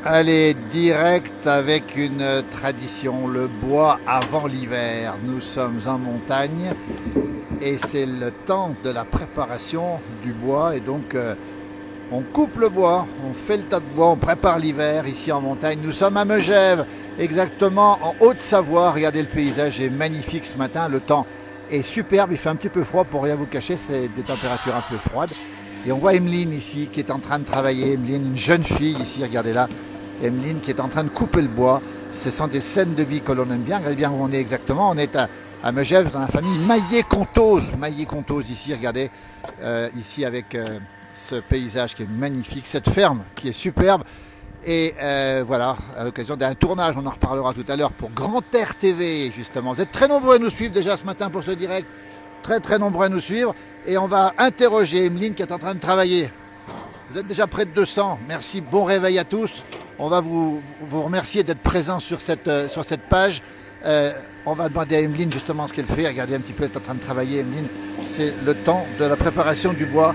Allez, direct avec une tradition, le bois avant l'hiver. Nous sommes en montagne et c'est le temps de la préparation du bois et donc on coupe le bois, on fait le tas de bois, on prépare l'hiver ici en montagne. Nous sommes à Megève, exactement en Haute-Savoie. Regardez, le paysage est magnifique ce matin, le temps est superbe, il fait un petit peu froid pour rien vous cacher, c'est des températures un peu froides. Et on voit Emeline ici qui est en train de travailler, Emeline, une jeune fille ici, regardez là. Emeline qui est en train de couper le bois. Ce sont des scènes de vie que l'on aime bien. Regardez bien où on est exactement. On est à Megève dans la famille Maillet-Contoz. Maillet-Contoz ici, regardez, ici avec ce paysage qui est magnifique, cette ferme qui est superbe. Et voilà, à l'occasion d'un tournage, on en reparlera tout à l'heure pour Grand Air TV justement. Vous êtes très nombreux à nous suivre déjà ce matin pour ce direct. Très nombreux à nous suivre. Et on va interroger Emeline qui est en train de travailler. Vous êtes déjà près de 200. Merci, bon réveil à tous. On va vous remercier d'être présents sur cette page. On va demander à Emeline justement ce qu'elle fait. Regardez un petit peu, elle est en train de travailler, Emeline. C'est le temps de la préparation du bois.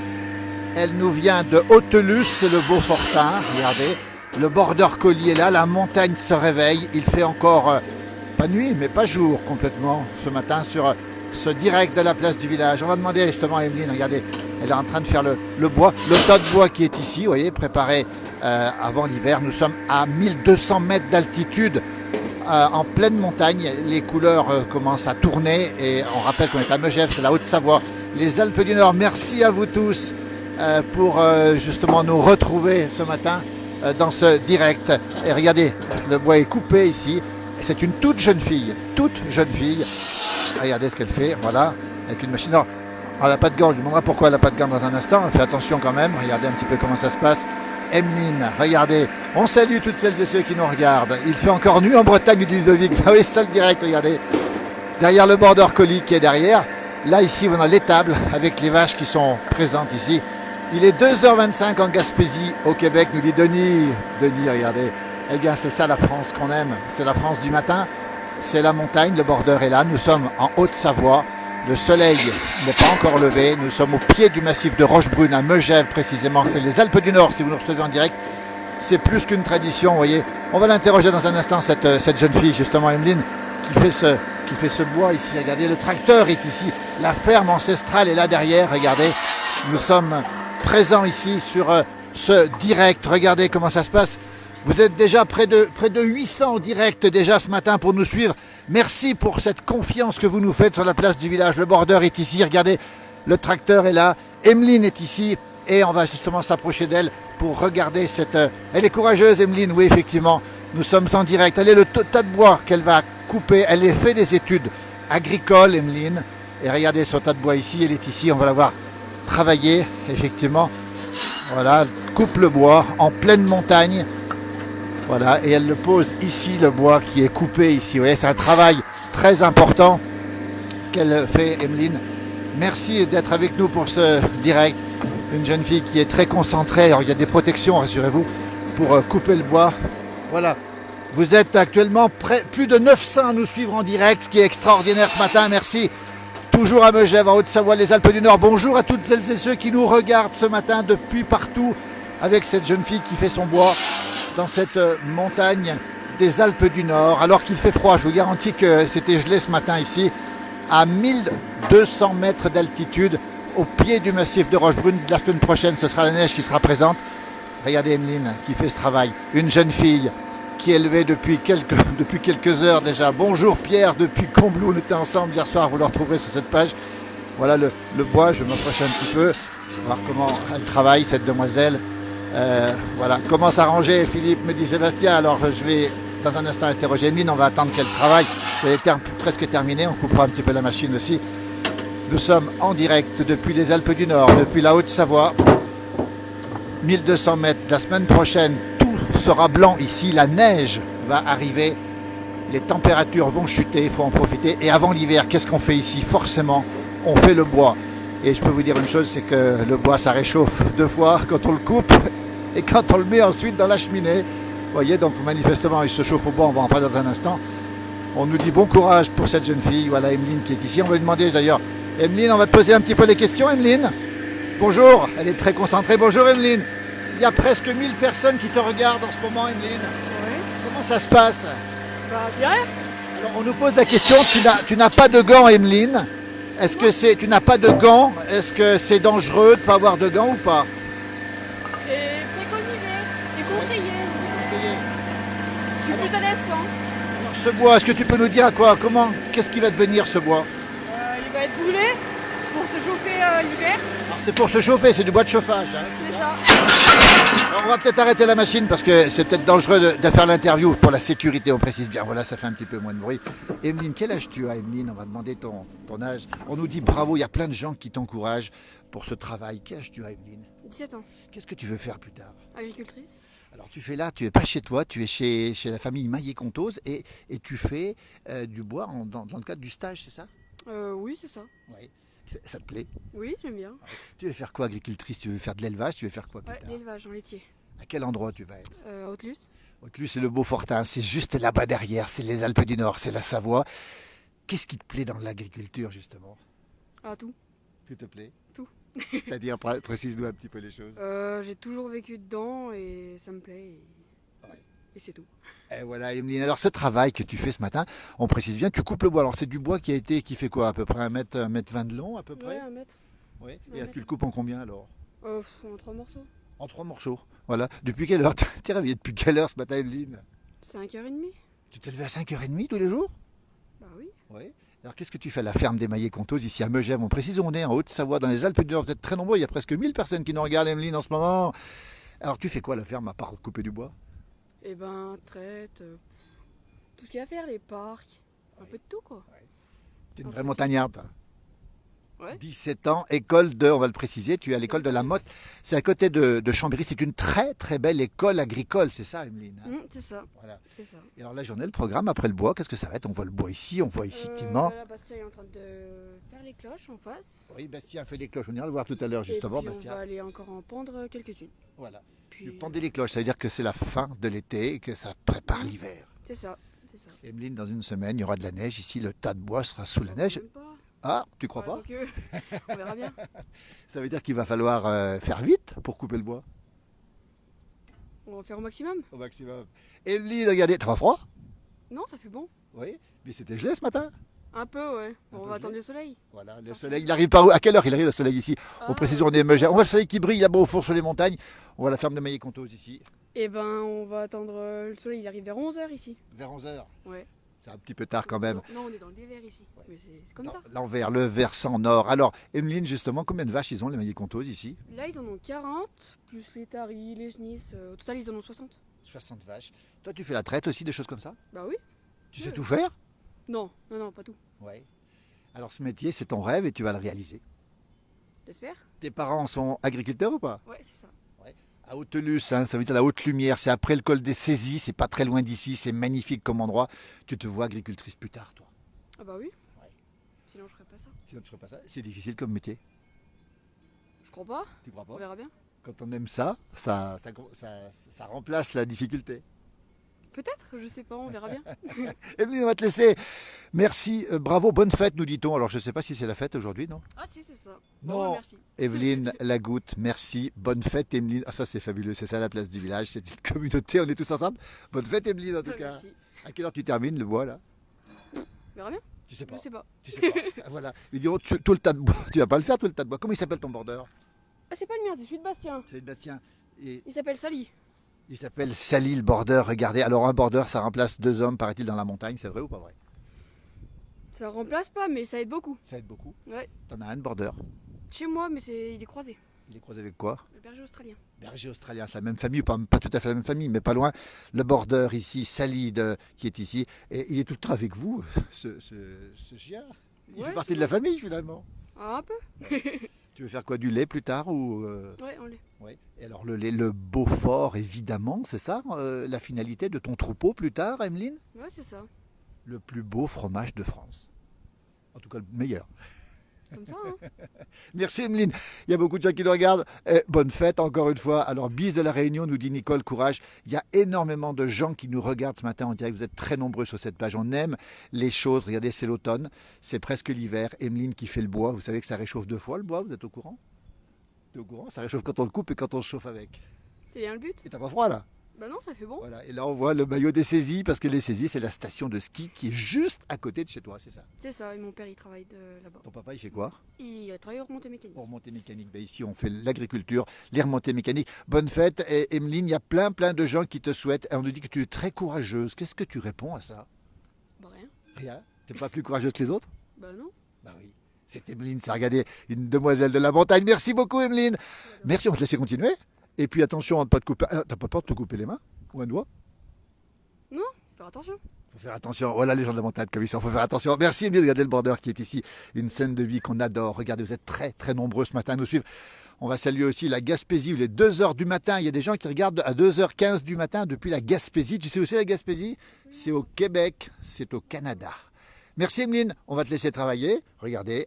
Elle nous vient de Hautelus, c'est le Beaufortin. Regardez, le border collie est là, la montagne se réveille. Il fait encore, pas nuit, mais pas jour complètement ce matin sur ce direct de la place du village. On va demander justement à Emeline, regardez, elle est en train de faire le bois, le tas de bois qui est ici, vous voyez, préparé avant l'hiver. Nous sommes à 1200 mètres d'altitude en pleine montagne. Les couleurs commencent à tourner et on rappelle qu'on est à Megève, c'est la Haute-Savoie, les Alpes du Nord. Merci à vous tous pour justement nous retrouver ce matin dans ce direct. Et regardez, le bois est coupé ici. C'est une toute jeune fille. Regardez ce qu'elle fait, voilà, avec une machine. Alors, elle n'a pas de gants, je lui demanderai pourquoi elle n'a pas de gants dans un instant. Elle fait attention quand même, regardez un petit peu comment ça se passe. Emeline, regardez, on salue toutes celles et ceux qui nous regardent. Il fait encore nuit en Bretagne du Ludovic. Ah oui, ça le direct, regardez. Derrière le border collie qui est derrière. Là, ici, on a l'étable avec les vaches qui sont présentes ici. Il est 2h25 en Gaspésie, au Québec, nous dit Denis. Denis, regardez. Eh bien, c'est ça la France qu'on aime. C'est la France du matin. C'est la montagne, le border est là. Nous sommes en Haute-Savoie. Le soleil n'est pas encore levé. Nous sommes au pied du massif de Rochebrune, à Megève précisément. C'est les Alpes du Nord, si vous nous recevez en direct. C'est plus qu'une tradition, vous voyez. On va l'interroger dans un instant, cette jeune fille, justement, Emeline, qui fait ce bois ici. Regardez, le tracteur est ici. La ferme ancestrale est là derrière, regardez. Nous sommes présents ici sur ce direct. Regardez comment ça se passe. Vous êtes déjà près de 800 en direct déjà ce matin pour nous suivre. Merci pour cette confiance que vous nous faites sur la place du village. Le border est ici, regardez, le tracteur est là. Emeline est ici et on va justement s'approcher d'elle pour regarder cette... Elle est courageuse, Emeline, oui, effectivement. Nous sommes en direct. Elle est le tas de bois qu'elle va couper. Elle a fait des études agricoles, Emeline. Et regardez ce tas de bois ici, elle est ici. On va la voir travailler, effectivement. Voilà, elle coupe le bois en pleine montagne. Voilà, et elle le pose ici, le bois qui est coupé ici. Vous voyez, c'est un travail très important qu'elle fait, Emeline. Merci d'être avec nous pour ce direct. Une jeune fille qui est très concentrée. Alors, il y a des protections, rassurez-vous, pour couper le bois. Voilà, vous êtes actuellement plus de 900 à nous suivre en direct, ce qui est extraordinaire ce matin. Merci. Toujours à Megève, en Haute-Savoie, les Alpes du Nord. Bonjour à toutes celles et ceux qui nous regardent ce matin depuis partout avec cette jeune fille qui fait son bois dans cette montagne des Alpes du Nord, alors qu'il fait froid. Je vous garantis que c'était gelé ce matin ici, à 1200 mètres d'altitude, au pied du massif de Rochebrune. La semaine prochaine, ce sera la neige qui sera présente. Regardez Emeline qui fait ce travail. Une jeune fille qui est élevée depuis quelques heures déjà. Bonjour Pierre, depuis Combloux, on était ensemble hier soir, vous le retrouverez sur cette page. Voilà le bois, je m'approche un petit peu, voir comment elle travaille, cette demoiselle. Voilà, comment s'arranger, Philippe, me dit Sébastien. Alors je vais dans un instant interroger Emeline, on va attendre qu'elle travaille. C'est presque terminé, on coupera un petit peu la machine aussi. Nous sommes en direct depuis les Alpes du Nord, depuis la Haute-Savoie. 1200 mètres, la semaine prochaine, tout sera blanc ici, la neige va arriver, les températures vont chuter, il faut en profiter. Et avant l'hiver, qu'est-ce qu'on fait ici? Forcément, on fait le bois. Et je peux vous dire une chose, c'est que le bois, ça réchauffe 2 fois quand on le coupe et quand on le met ensuite dans la cheminée. Vous voyez, donc manifestement, il se chauffe au bois, on va en parler dans un instant. On nous dit bon courage pour cette jeune fille, voilà Emeline qui est ici. On va lui demander d'ailleurs, Emeline, on va te poser un petit peu les questions, Emeline. Bonjour, elle est très concentrée. Bonjour Emeline. Il y a presque 1000 personnes qui te regardent en ce moment, Emeline. Oui. Comment ça se passe? Bah bien. Alors, on nous pose la question, tu n'as pas de gants, Emeline. Est-ce que tu n'as pas de gants? Est-ce que c'est dangereux de ne pas avoir de gants ou pas? C'est préconisé, c'est conseillé. Je suis plus à l'aise sans. Alors, ce bois, est-ce que tu peux nous dire à quoi? Qu'est-ce qui va devenir ce bois? Il va être brûlé pour se chauffer l'hiver. Alors, c'est pour se chauffer, c'est du bois de chauffage. Hein, C'est ça. Alors, on va peut-être arrêter la machine parce que c'est peut-être dangereux de faire l'interview pour la sécurité, on précise bien. Voilà, ça fait un petit peu moins de bruit. Emeline, quel âge tu as, Emeline? On va demander ton âge. On nous dit bravo, il y a plein de gens qui t'encouragent pour ce travail. Quel âge tu as, Emeline? 17 ans. Qu'est-ce que tu veux faire plus tard? Agricultrice. Alors tu fais là, tu n'es pas chez toi, tu es chez la famille Maillet-Contoz et tu fais du bois dans le cadre du stage, c'est ça? Oui, c'est ça. Oui. Ça te plaît? Oui, j'aime bien. Tu veux faire quoi, agricultrice? Tu veux faire de l'élevage? Tu veux faire quoi plus Ouais, tard? l'élevage en laitier. À quel endroit tu vas être? Haute-Luce. Haute-Luce, c'est le Beaufortin, c'est juste là-bas derrière, c'est les Alpes du Nord, c'est la Savoie. Qu'est-ce qui te plaît dans l'agriculture, justement? Ah, tout. Tout te plaît? Tout. C'est-à-dire, précise-nous un petit peu les choses. J'ai toujours vécu dedans et ça me plaît. Et c'est tout. Et voilà, Emeline. Alors, ce travail que tu fais ce matin, on précise bien, tu coupes le bois. Alors, c'est du bois qui fait quoi? À peu près 1 mètre 20 de long, à peu près? Ouais, 1 mètre. Oui. Un Et mètre. tu le coupes en combien alors? En 3 morceaux. En 3 morceaux. Voilà. Depuis quelle heure? T'es réveillé depuis quelle heure ce matin, Emeline? 5h30. Tu t'es levé à 5h30 tous les jours? Bah oui. Oui. Alors, qu'est-ce que tu fais à la ferme des Maillet-Contoz ici à Megève? On précise, on est en Haute-Savoie, dans les Alpes du Nord. Vous êtes très nombreux. Il y a presque 1000 personnes qui nous regardent, Emeline, en ce moment. Alors, tu fais quoi à la ferme à part couper du bois? Et ben, traite. Tout ce qu'il y a à faire, les parcs. Un peu de tout, quoi. T'es une vraie montagnarde, toi. Ouais. 17 ans, école de, on va le préciser, tu es à l'école de la Motte. C'est à côté de Chambéry. C'est une très très belle école agricole, c'est ça, Emeline, hein? C'est ça. Voilà. C'est ça. Et alors la journée, le programme après le bois, qu'est-ce que ça va être? On voit le bois ici, on voit ici effectivement. Là, Bastien est en train de faire les cloches en face. Oui, Bastien fait les cloches. On ira le voir tout à l'heure justement, Et puis Bastien. on va aller encore en pendre quelques-unes. Voilà. Puis, Tu pendais les cloches, ça veut dire que c'est la fin de l'été et que ça prépare l'hiver. C'est ça. C'est ça. Emeline, dans une semaine, il y aura de la neige. Ici, le tas de bois sera sous la neige. Même pas. Ah, tu crois pas? Donc, on verra bien. Ça veut dire qu'il va falloir faire vite pour couper le bois. On va faire au maximum. Au maximum. Emeline, regardez, t'as pas froid? Non, ça fait bon. Oui, mais c'était gelé ce matin. Un peu, ouais. Un On peu va gelé. attendre le soleil. Voilà, le Ça soleil, il arrive par où? À quelle heure il arrive le soleil ici? On Ah. précise, on est Megève. On voit le soleil qui brille là-bas au fond sur les montagnes. On voit la ferme de Maillet-Contoz ici, Et ben, on va attendre le soleil. Il arrive vers 11h ici. vers 11h. Ouais. C'est un petit peu tard quand même. Non, on est dans le dévers ici. Mais c'est comme ça. L'envers, le versant nord. Alors, Emeline, justement, combien de vaches ils ont, les Maillet-Contoz ici? Là, ils en ont 40, plus les taris, les genisses. Au total, ils en ont 60. 60 vaches. Toi, tu fais la traite aussi, des choses comme ça? Bah oui. Tu sais Oui. tout faire? Non, pas tout. Oui. Alors, ce métier, c'est ton rêve et tu vas le réaliser. J'espère. Tes parents sont agriculteurs ou pas? Ouais, c'est ça. À Haute-Luce, hein, ça veut dire la haute lumière, c'est après le col des Saisies, c'est pas très loin d'ici, c'est magnifique comme endroit. Tu te vois agricultrice plus tard, toi. Ah bah oui. Ouais. Sinon, je ferais pas ça. Sinon, tu ferais pas ça. C'est difficile comme métier. Je crois pas. Tu crois pas? On verra bien. Quand on aime ça, ça remplace la difficulté. Peut-être, je sais pas, on verra bien. Emeline, on va te laisser. Merci, bravo, bonne fête, nous dit-on. Alors, je ne sais pas si c'est la fête aujourd'hui, non? Ah si, c'est ça. Non. Bon, merci. Evelyne Lagoutte, merci. Bonne fête, Emeline. Ah, ça, c'est fabuleux. C'est ça la place du village. C'est une communauté. On est tous ensemble. Bonne fête, Emeline, en tout cas. Merci. À quelle heure tu termines le bois, là? On verra bien. Tu sais pas. Je sais pas. Tu sais pas. Voilà. Ils diront, tout le tas de bois. Tu vas pas le faire, tout le tas de bois. Comment il s'appelle ton bordeur? Ah, c'est pas le mien, c'est celui de Bastien. C'est Bastien. Et Il s'appelle Sally. il s'appelle Sally le bordeur. Regardez. Alors, un bordeur, ça remplace 2 hommes, paraît-il, dans la montagne. C'est vrai ou pas vrai? Ça remplace pas, mais ça aide beaucoup. Ça aide beaucoup. Ouais. T'en as un de bordeur. Chez moi, mais il est croisé. Il est croisé avec quoi? Le berger australien. Berger australien, c'est la même famille, pas tout à fait la même famille, mais pas loin. Le bordeur ici, Sally, qui est ici, et il est tout le temps avec vous, ce chien. Il Ouais, fait partie de la famille finalement. Ah, un peu. Tu veux faire quoi, du lait plus tard ou Ouais, on l'est. Ouais. Et alors le lait, le Beaufort, évidemment, c'est ça la finalité de ton troupeau plus tard, Emeline? Ouais, c'est ça. Le plus beau fromage de France. En tout cas, le meilleur. Comme ça, hein. Merci Emeline. Il y a beaucoup de gens qui nous regardent. Bonne fête encore une fois. Alors, bise de la Réunion, nous dit Nicole Courage. Il y a énormément de gens qui nous regardent ce matin en direct. Vous êtes très nombreux sur cette page. On aime les choses. Regardez, c'est l'automne. C'est presque l'hiver. Emeline qui fait le bois. Vous savez que ça réchauffe 2 fois le bois. Vous êtes au courant? Vous êtes au courant? Ça réchauffe quand on le coupe et quand on se chauffe avec. C'est bien le but. Et t'as pas froid là? Bah non, ça fait bon. Voilà. Et là on voit le maillot des saisies, parce que les saisies c'est la station de ski qui est juste à côté de chez toi, c'est ça? C'est ça, et mon père il travaille là-bas. Ton papa il fait quoi? Il travaille en remontée mécanique. Pour remontée mécanique, ben ici on fait l'agriculture, les remontées mécaniques. Bonne fête. Et Emeline, il y a plein de gens qui te souhaitent. Et on nous dit que tu es très courageuse. Qu'est-ce que tu réponds à ça? Bah rien. Rien. T'es pas plus courageuse que les autres? Bah non. Bah oui. C'est Emeline, ça regardez, une demoiselle de la montagne. Merci beaucoup Emeline. Merci, on va te laisser continuer. Et puis attention à ne pas te couper. T'as pas peur de te couper les mains? Ou un doigt? Non, faire attention. Faut faire attention. Voilà les gens de la montagne comme ils sont. Faut faire attention. Merci Emeline, regardez le border qui est ici. Une scène de vie qu'on adore. Regardez, vous êtes très nombreux ce matin à nous suivre. On va saluer aussi la Gaspésie où il est 2h du matin. Il y a des gens qui regardent à 2h15 du matin depuis la Gaspésie. Tu sais où c'est la Gaspésie? C'est au Québec, c'est au Canada. Merci Emeline, on va te laisser travailler. Regardez.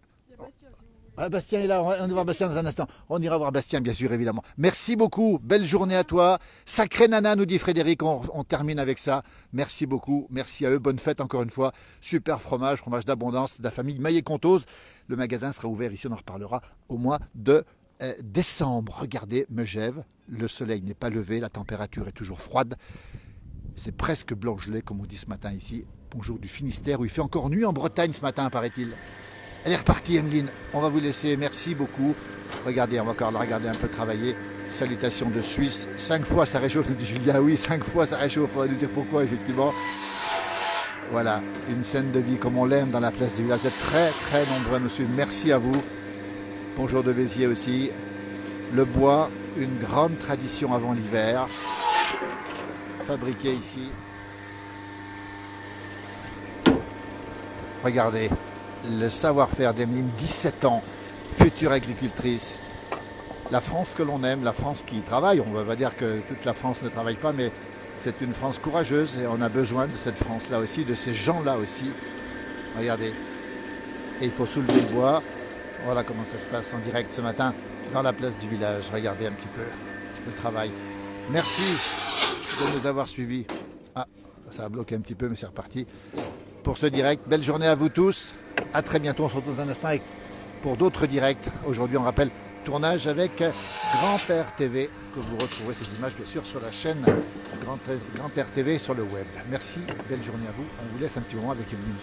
Ah, Bastien est là, on va voir Bastien dans un instant. On ira voir Bastien, bien sûr, évidemment. Merci beaucoup, belle journée à toi. Sacré nana, nous dit Frédéric, on termine avec ça. Merci beaucoup, merci à eux, bonne fête encore une fois. Super fromage d'abondance de la famille Maillet-Contose. Le magasin sera ouvert ici, on en reparlera au mois de décembre. Regardez, Megève, le soleil n'est pas levé, la température est toujours froide. C'est presque blanc gelé, comme on dit ce matin ici. Bonjour du Finistère, où il fait encore nuit en Bretagne ce matin, paraît-il. Elle est repartie, Emeline. On va vous laisser. Merci beaucoup. Regardez, on va encore la regarder un peu travailler. Salutations de Suisse. 5 fois ça réchauffe, nous dit Julia. Oui, 5 fois ça réchauffe. On va nous dire pourquoi, effectivement. Voilà, une scène de vie comme on l'aime dans la place du village. Vous êtes très nombreux à nous suivre. Merci à vous. Bonjour de Béziers aussi. Le bois, une grande tradition avant l'hiver. Fabriqué ici. Regardez. Le savoir-faire d'Emeline, 17 ans, future agricultrice. La France que l'on aime, la France qui travaille. On va pas dire que toute la France ne travaille pas, mais c'est une France courageuse et on a besoin de cette France-là aussi, de ces gens-là aussi. Regardez. Et il faut soulever le bois. Voilà comment ça se passe en direct ce matin dans la place du village. Regardez un petit peu le travail. Merci de nous avoir suivis. Ah, ça a bloqué un petit peu, mais c'est reparti. Pour ce direct, belle journée à vous tous. À très bientôt, on se retrouve dans un instant pour d'autres directs. Aujourd'hui, on rappelle tournage avec Grand-Père TV, que vous retrouverez ces images bien sûr sur la chaîne Grand-Père TV sur le web. Merci, belle journée à vous. On vous laisse un petit moment avec Emeline.